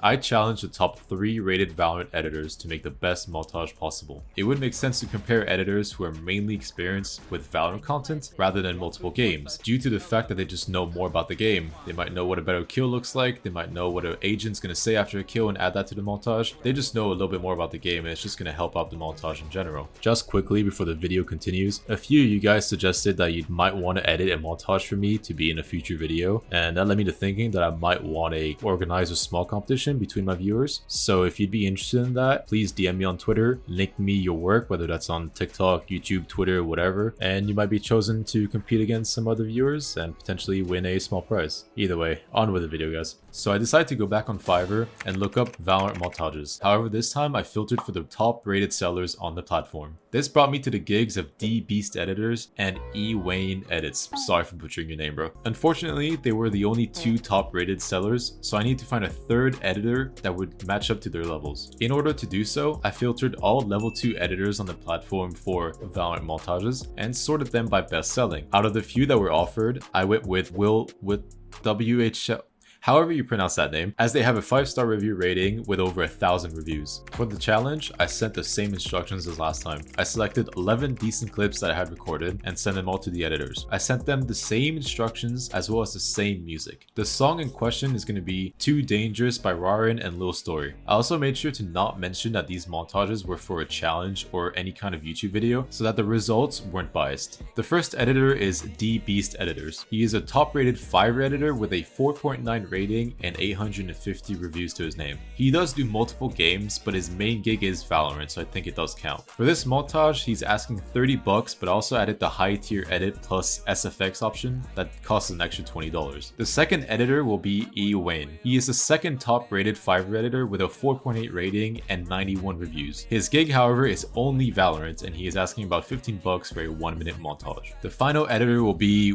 I challenged the top 3 rated Valorant editors to make the best montage possible. It would make sense to compare editors who are mainly experienced with Valorant content rather than multiple games, due to the fact that they just know more about the game. They might know what a better kill looks like, they might know what an agent's gonna say after a kill and add that to the montage. They just know a little bit more about the game, and it's just gonna help out the montage in general. Just quickly before the video continues, a few of you guys suggested that you might want to edit a montage for me to be in a future video, and that led me to thinking that I might want to organize a small competition between my viewers. So if you'd be interested in that, please DM me on Twitter, link me your work, whether that's on TikTok, YouTube, Twitter, whatever, and you might be chosen to compete against some other viewers and potentially win a small prize. Either way, on with the video, guys. So I decided to go back on Fiverr and look up Valorant Montages. However, this time I filtered for the top rated sellers on the platform. This brought me to the gigs of D Beast Editors and E Wayne Edits. Sorry for butchering your name, bro. Unfortunately, they were the only 2 top rated sellers, so I need to find a 3rd editor that would match up to their levels. In order to do so, I filtered all level 2 editors on the platform for Valorant Montages and sorted them by best selling. Out of the few that were offered, I went with WHL, however you pronounce that name, as they have a 5-star review rating with over 1,000 reviews. For the challenge, I sent the same instructions as last time. I selected 11 decent clips that I had recorded and sent them all to the editors. I sent them the same instructions as well as the same music. The song in question is going to be Too Dangerous by Rarin and Lil Story. I also made sure to not mention that these montages were for a challenge or any kind of YouTube video so that the results weren't biased. The first editor is D Beast Editors. He is a top rated Fiverr editor with a 4.9 rating and 850 reviews to his name. He does do multiple games, but his main gig is Valorant, so I think it does count. For this montage, he's asking $30, but also added the high tier edit plus SFX option that costs an extra $20. The second editor will be E Wayne. He is the 2nd top rated Fiverr editor with a 4.8 rating and 91 reviews. His gig, however, is only Valorant, and he is asking about $15 for a 1-minute montage. The final editor will be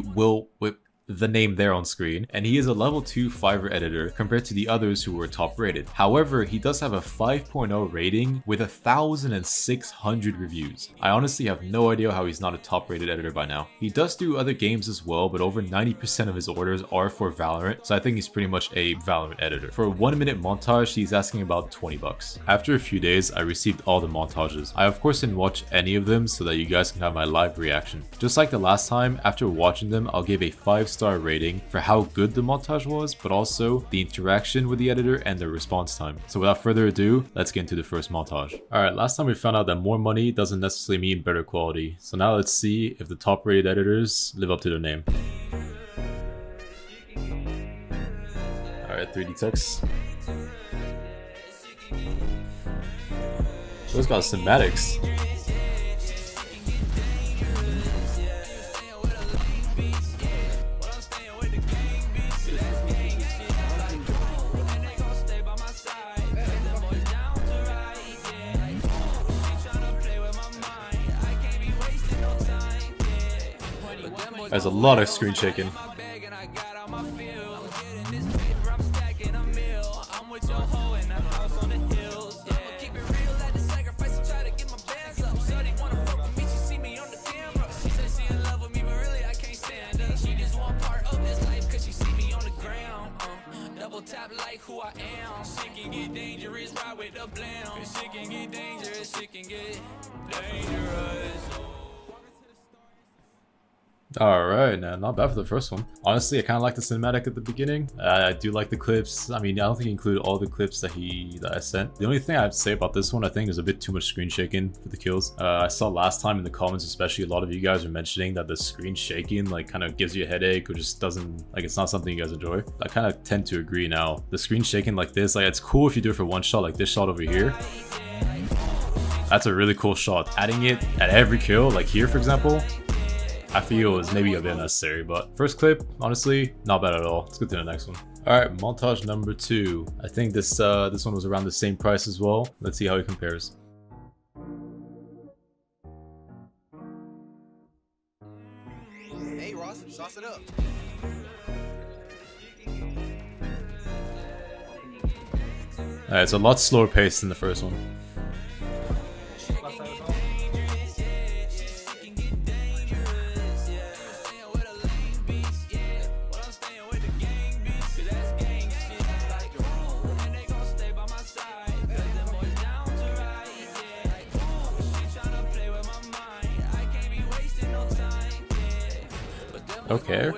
the name there on screen, and he is a level 2 Fiverr editor compared to the others who were top rated. However, he does have a 5.0 rating with 1,600 reviews. I honestly have no idea how he's not a top rated editor by now. He does do other games as well, but over 90% of his orders are for Valorant, so I think he's pretty much a Valorant editor. For a 1-minute montage, he's asking about $20. After a few days, I received all the montages. I of course didn't watch any of them so that you guys can have my live reaction. Just like the last time, after watching them, I'll give a 5-star rating for how good the montage was, but also the interaction with the editor and the response time. So without further ado, let's get into the first montage. Alright, last time we found out that more money doesn't necessarily mean better quality. So now let's see if the top rated editors live up to their name. Alright, 3D text. Those got cinematics. There's a lot of screen shaking. Tap like who I am. Shit can get dangerous, ride with the blam. Shit can get dangerous, shit can get dangerous. Alright, not bad for the first one. Honestly, I kind of like the cinematic at the beginning. I do like the clips. I mean, I don't think he included all the clips that I sent. The only thing I have to say about this one, I think, is a bit too much screen shaking for the kills. I saw last time in the comments, especially, a lot of you guys were mentioning that the screen shaking like kind of gives you a headache or just doesn't, like, it's not something you guys enjoy. I kind of tend to agree now. The screen shaking like this, like, it's cool if you do it for one shot, like this shot over here. That's a really cool shot. Adding it at every kill, like here for example, I feel is maybe a bit unnecessary, but first clip, honestly, not bad at all. Let's go to the next one. Alright, montage number 2. I think this one was around the same price as well. Let's see how it compares. Hey Ross, sauce it up. Alright, it's a lot slower paced than the first one. Okay.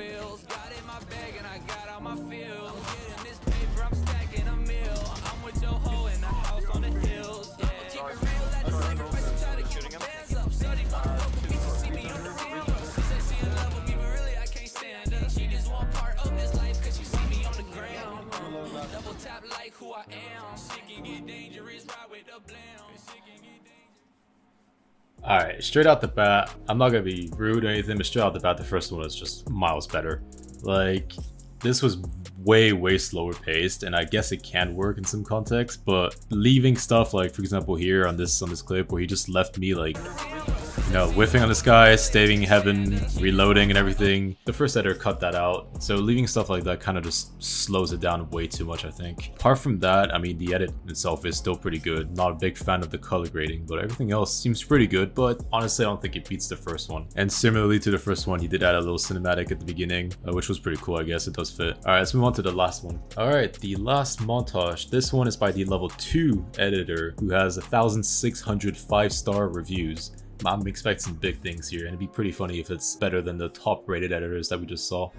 Alright, straight out the bat, I'm not gonna be rude or anything, but straight out the bat, the first one is just miles better. Like, this was way slower paced, and I guess it can work in some context, but leaving stuff like, for example, here on this clip where he just left me like, you know, whiffing on this guy, staving heaven, reloading and everything. The first editor cut that out, so leaving stuff like that kind of just slows it down way too much, I think. Apart from that, I mean, the edit itself is still pretty good. Not a big fan of the color grading, but everything else seems pretty good, but honestly, I don't think it beats the first one. And similarly to the first one, he did add a little cinematic at the beginning, which was pretty cool, I guess. It does fit. Alright, let's move on to the last one. Alright, the last montage. This one is by the level 2 editor, who has 1,600 5-star reviews. I'm expecting big things here, and it'd be pretty funny if it's better than the top rated editors that we just saw.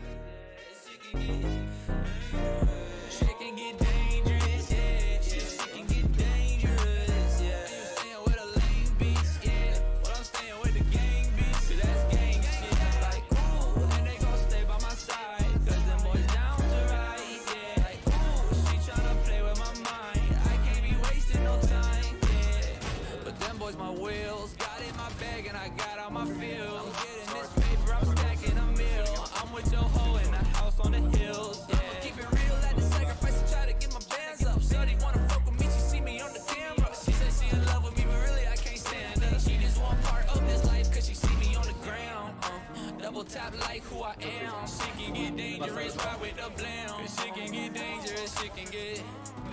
Tap like who I am. She can get dangerous right with the blam. She can get dangerous, she can get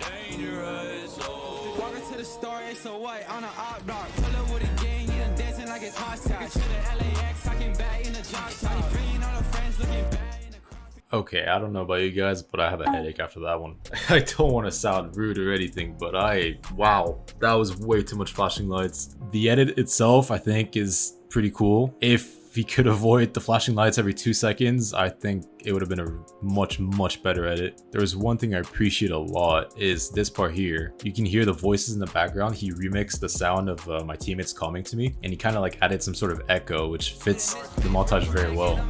dangerous. Oh. Walking to the store, it's a white on an op block. Pull up with a gang, you done dancing like it's hot sauce. To the LAX, talking back in the job shot. Bringing all the friends looking bad in the crowd. Okay, I don't know about you guys, but I have a headache after that one. I don't want to sound rude or anything, but wow, that was way too much flashing lights. The edit itself, I think, is pretty cool. If he could avoid the flashing lights every 2 seconds, I think it would have been a much better edit. There was one thing I appreciate a lot, is this part here. You can hear the voices in the background. He remixed the sound of my teammates calling to me, and he kind of like added some sort of echo, which fits the montage very well.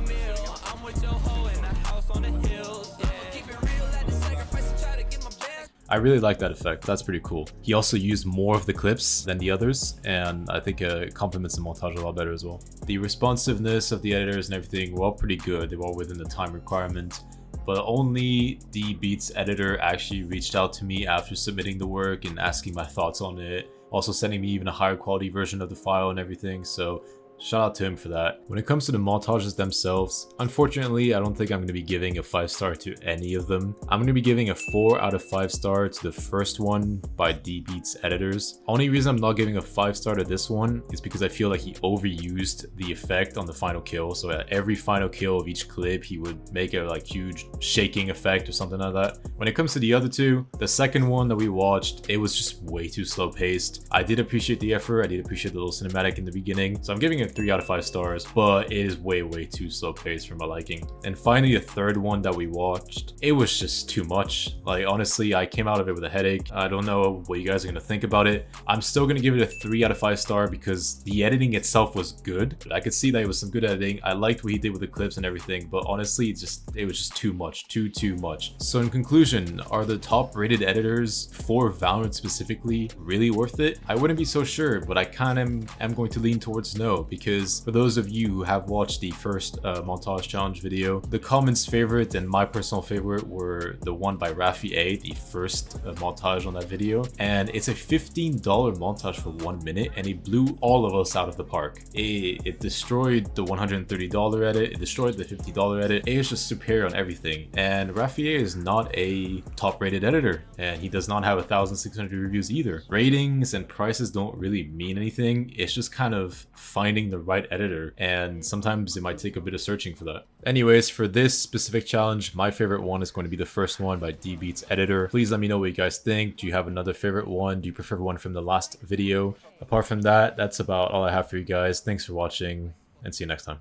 I really like that effect. That's pretty cool. He also used more of the clips than the others, and I think it complements the montage a lot better as well. The responsiveness of the editors and everything were all pretty good. They were all within the time requirement, but only the Beats editor actually reached out to me after submitting the work and asking my thoughts on it, also sending me even a higher quality version of the file and everything, so shout out to him for that. When it comes to the montages themselves, unfortunately, I don't think I'm going to be giving a 5-star to any of them. I'm going to be giving a 4 out of 5 star to the first one by D-Beats Editors. Only reason I'm not giving a 5-star to this one is because I feel like he overused the effect on the final kill. So at every final kill of each clip, he would make a like huge shaking effect or something like that. When it comes to the other two, the second one that we watched, it was just way too slow paced. I did appreciate the effort. I did appreciate the little cinematic in the beginning. So I'm giving it 3 out of 5 stars, but it is way too slow paced for my liking. And finally, the third one that we watched, it was just too much. Like, honestly, I came out of it with a headache. I don't know what you guys are gonna think about it. I'm still gonna give it a 3 out of 5 star because the editing itself was good. I could see that it was some good editing. I liked what he did with the clips and everything, but honestly, it was just too much, too much. So in conclusion, are the top rated editors for Valorant specifically really worth it? I wouldn't be so sure, but I kind of am going to lean towards no, because for those of you who have watched the first montage challenge video, the comments favorite and my personal favorite were the one by Rafi A, the first montage on that video, and it's a $15 montage for 1 minute, and it blew all of us out of the park. It destroyed the $130 edit, it destroyed the $50 edit. It is just superior on everything, and Rafi A is not a top rated editor, and he does not have 1,600 reviews either. Ratings and prices don't really mean anything. It's just kind of finding the right editor, and sometimes it might take a bit of searching for that. Anyways, for this specific challenge, my favorite one is going to be the first one by D-Beats Editor. Please let me know what you guys think. Do you have another favorite one? Do you prefer one from the last video? Apart from that, that's about all I have for you guys. Thanks for watching, and see you next time.